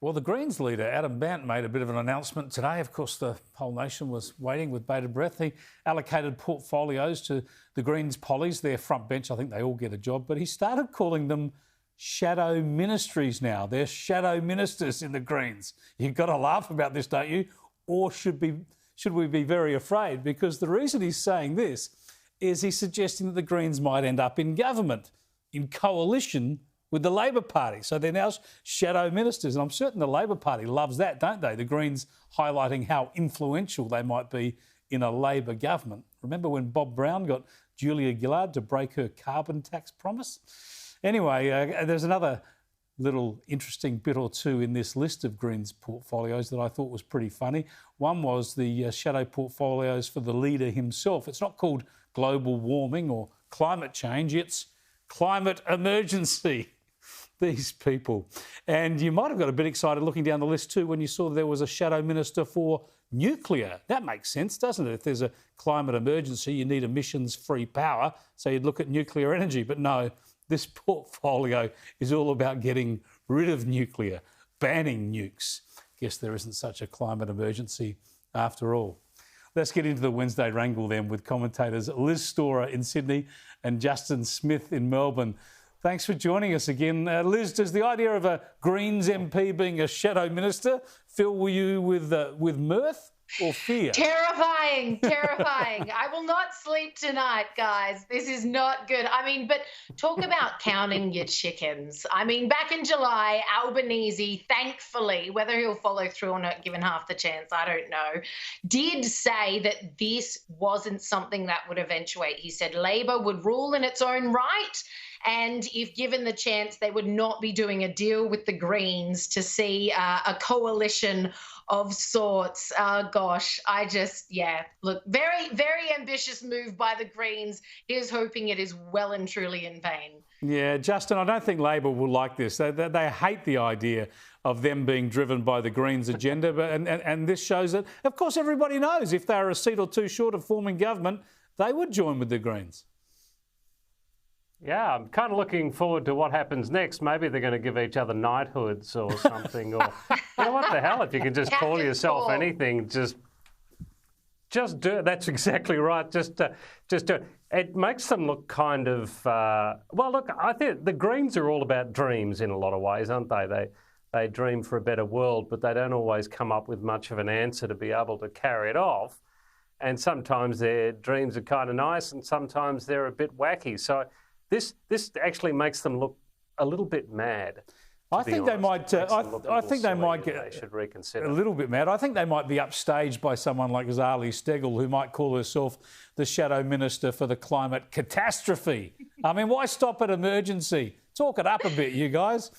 Well, the Greens leader, Adam Bandt, made a bit of an announcement today. Of course, the whole nation was waiting with bated breath. He allocated portfolios to the Greens pollies, their front bench. I think they all get a job. But he started calling them shadow ministries now. They're shadow ministers in the Greens. You've got to laugh about this, don't you? Or should we be very afraid? Because the reason he's saying this is he's suggesting that the Greens might end up in government, in coalition with the Labor Party. So they're now shadow ministers. And I'm certain the Labor Party loves that, don't they? The Greens highlighting how influential they might be in a Labor government. Remember when Bob Brown got Julia Gillard to break her carbon tax promise? Anyway, there's another little interesting bit or two in this list of Greens portfolios that I thought was pretty funny. One was the shadow portfolios for the leader himself. It's not called global warming or climate change, it's climate emergency. These people. And you might have got a bit excited looking down the list too when you saw there was a shadow minister for nuclear. That makes sense, doesn't it? If there's a climate emergency, you need emissions-free power, so you'd look at nuclear energy. But no, this portfolio is all about getting rid of nuclear, banning nukes. Guess there isn't such a climate emergency after all. Let's get into the Wednesday wrangle then with commentators Liz Storer in Sydney and Justin Smith in Melbourne. Thanks for joining us again. Liz, does the idea of a Greens MP being a shadow minister fill you with mirth or fear? Terrifying. I will not sleep tonight, guys. This is not good. But talk about counting your chickens. Back in July, Albanese, thankfully, whether he'll follow through or not, given half the chance, I don't know, did say that this wasn't something that would eventuate. He said Labor would rule in its own right, and if given the chance, they would not be doing a deal with the Greens to see a coalition of sorts. Look, very, very ambitious move by the Greens. Here's hoping it is well and truly in vain. Yeah, Justin, I don't think Labor will like this. They hate the idea of them being driven by the Greens agenda, and this shows that, of course, everybody knows if they were a seat or two short of forming government, they would join with the Greens. Yeah, I'm kind of looking forward to what happens next. Maybe they're going to give each other knighthoods or something. Or what the hell? If you can just call yourself anything, just do it. That's exactly right. Just do it. It makes them look kind of I think the Greens are all about dreams in a lot of ways, aren't they? They dream for a better world, but they don't always come up with much of an answer to be able to carry it off. And sometimes their dreams are kind of nice, and sometimes they're a bit wacky. So This actually makes them look a little bit mad. I think they might. I think they might get. They should reconsider. A little bit mad. I think they might be upstaged by someone like Zali Steggall, who might call herself the shadow minister for the climate catastrophe. Why stop at emergency? Talk it up a bit, you guys.